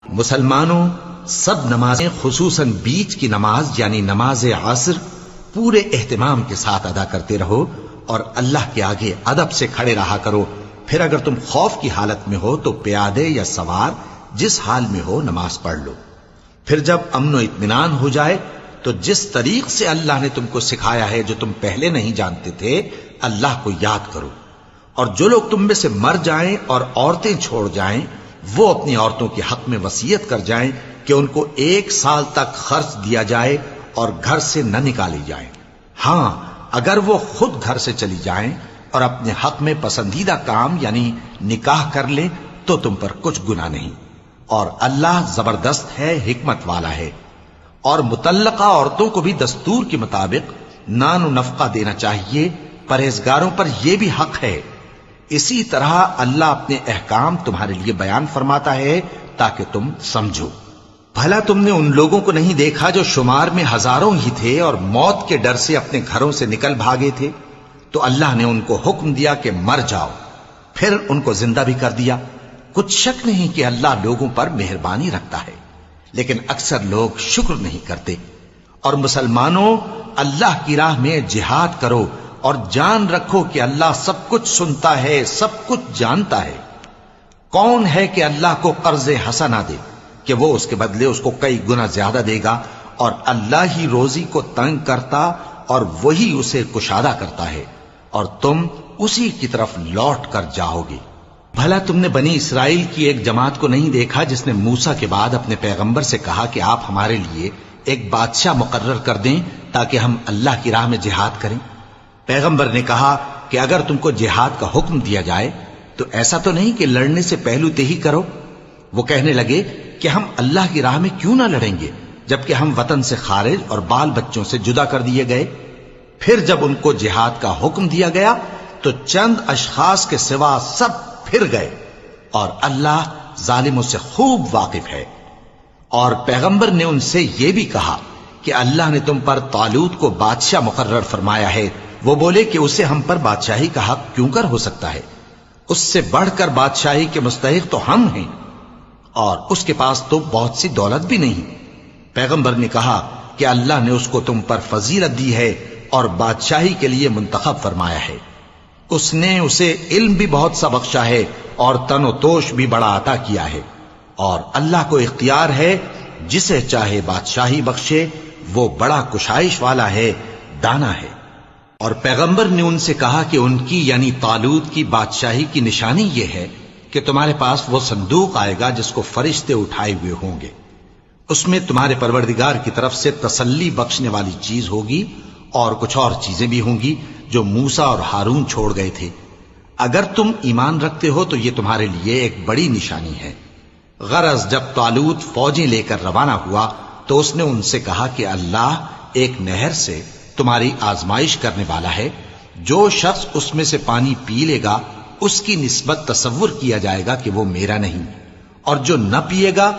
مسلمانوں، سب نمازیں خصوصاً بیچ کی نماز یعنی نماز عصر پورے اہتمام کے ساتھ ادا کرتے رہو اور اللہ کے آگے ادب سے کھڑے رہا کرو۔ پھر اگر تم خوف کی حالت میں ہو تو پیادے یا سوار جس حال میں ہو نماز پڑھ لو۔ پھر جب امن و اطمینان ہو جائے تو جس طریق سے اللہ نے تم کو سکھایا ہے جو تم پہلے نہیں جانتے تھے، اللہ کو یاد کرو۔ اور جو لوگ تم میں سے مر جائیں اور عورتیں چھوڑ جائیں وہ اپنی عورتوں کے حق میں وصیت کر جائیں کہ ان کو 1 سال تک خرچ دیا جائے اور گھر سے نہ نکالی جائیں۔ ہاں، اگر وہ خود گھر سے چلی جائیں اور اپنے حق میں پسندیدہ کام یعنی نکاح کر لیں تو تم پر کچھ گناہ نہیں، اور اللہ زبردست ہے، حکمت والا ہے۔ اور مطلقہ عورتوں کو بھی دستور کے مطابق نان و نفقہ دینا چاہیے، پرہیزگاروں پر یہ بھی حق ہے۔ اسی طرح اللہ اپنے احکام تمہارے لیے بیان فرماتا ہے تاکہ تم سمجھو۔ بھلا تم نے ان لوگوں کو نہیں دیکھا جو شمار میں ہزاروں ہی تھے اور موت کے ڈر سے اپنے گھروں سے نکل بھاگے تھے؟ تو اللہ نے ان کو حکم دیا کہ مر جاؤ، پھر ان کو زندہ بھی کر دیا۔ کچھ شک نہیں کہ اللہ لوگوں پر مہربانی رکھتا ہے، لیکن اکثر لوگ شکر نہیں کرتے۔ اور مسلمانوں، اللہ کی راہ میں جہاد کرو اور جان رکھو کہ اللہ سب کچھ سنتا ہے، سب کچھ جانتا ہے۔ کون ہے کہ اللہ کو قرض حسنہ دے کہ وہ اس کے بدلے اس کو کئی گنا زیادہ دے گا؟ اور اللہ ہی روزی کو تنگ کرتا اور وہی اسے کشادہ کرتا ہے، اور تم اسی کی طرف لوٹ کر جاؤ گے۔ بھلا تم نے بنی اسرائیل کی ایک جماعت کو نہیں دیکھا جس نے موسیٰ کے بعد اپنے پیغمبر سے کہا کہ آپ ہمارے لیے ایک بادشاہ مقرر کر دیں تاکہ ہم اللہ کی راہ میں جہاد کریں؟ پیغمبر نے کہا کہ اگر تم کو جہاد کا حکم دیا جائے تو ایسا تو نہیں کہ لڑنے سے پہلو تہی کرو۔ وہ کہنے لگے کہ ہم اللہ کی راہ میں کیوں نہ لڑیں گے جبکہ ہم وطن سے خارج اور بال بچوں سے جدا کر دیے گئے۔ پھر جب ان کو جہاد کا حکم دیا گیا تو چند اشخاص کے سوا سب پھر گئے، اور اللہ ظالموں سے خوب واقف ہے۔ اور پیغمبر نے ان سے یہ بھی کہا کہ اللہ نے تم پر طالوت کو بادشاہ مقرر فرمایا ہے۔ وہ بولے کہ اسے ہم پر بادشاہی کا حق کیوں کر ہو سکتا ہے؟ اس سے بڑھ کر بادشاہی کے مستحق تو ہم ہیں، اور اس کے پاس تو بہت سی دولت بھی نہیں۔ پیغمبر نے کہا کہ اللہ نے اس کو تم پر فضیلت دی ہے اور بادشاہی کے لیے منتخب فرمایا ہے۔ اس نے اسے علم بھی بہت سا بخشا ہے اور تن و توش بھی بڑا عطا کیا ہے، اور اللہ کو اختیار ہے جسے چاہے بادشاہی بخشے، وہ بڑا کشائش والا ہے، دانا ہے۔ اور پیغمبر نے ان سے کہا کہ ان کی یعنی طالوت کی بادشاہی کی نشانی یہ ہے کہ تمہارے پاس وہ صندوق آئے گا جس کو فرشتے اٹھائے ہوئے ہوں گے۔ اس میں تمہارے پروردگار کی طرف سے تسلی بخشنے والی چیز ہوگی اور کچھ اور چیزیں بھی ہوں گی جو موسیٰ اور ہارون چھوڑ گئے تھے۔ اگر تم ایمان رکھتے ہو تو یہ تمہارے لیے ایک بڑی نشانی ہے۔ غرض جب طالوت فوجیں لے کر روانہ ہوا تو اس نے ان سے کہا کہ اللہ ایک نہر سے تمہاری آزمائش کرنے والا ہے۔ جو شخص اس میں سے پانی پی لے گا اس کی نسبت تصور کیا جائے گا کہ وہ میرا نہیں، اور جو نہ پیے گا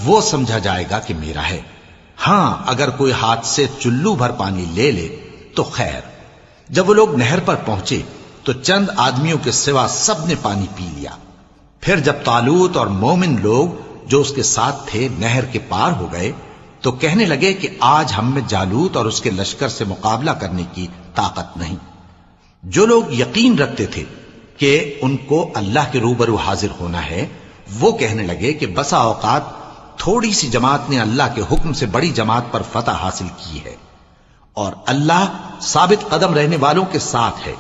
وہ سمجھا جائے گا کہ میرا ہے۔ ہاں، اگر کوئی ہاتھ سے چلو بھر پانی لے لے تو خیر۔ جب وہ لوگ نہر پر پہنچے تو چند آدمیوں کے سوا سب نے پانی پی لیا۔ پھر جب طالوت اور مومن لوگ جو اس کے ساتھ تھے نہر کے پار ہو گئے تو کہنے لگے کہ آج ہم میں جالوت اور اس کے لشکر سے مقابلہ کرنے کی طاقت نہیں۔ جو لوگ یقین رکھتے تھے کہ ان کو اللہ کے روبرو حاضر ہونا ہے وہ کہنے لگے کہ بسا اوقات تھوڑی سی جماعت نے اللہ کے حکم سے بڑی جماعت پر فتح حاصل کی ہے، اور اللہ ثابت قدم رہنے والوں کے ساتھ ہے۔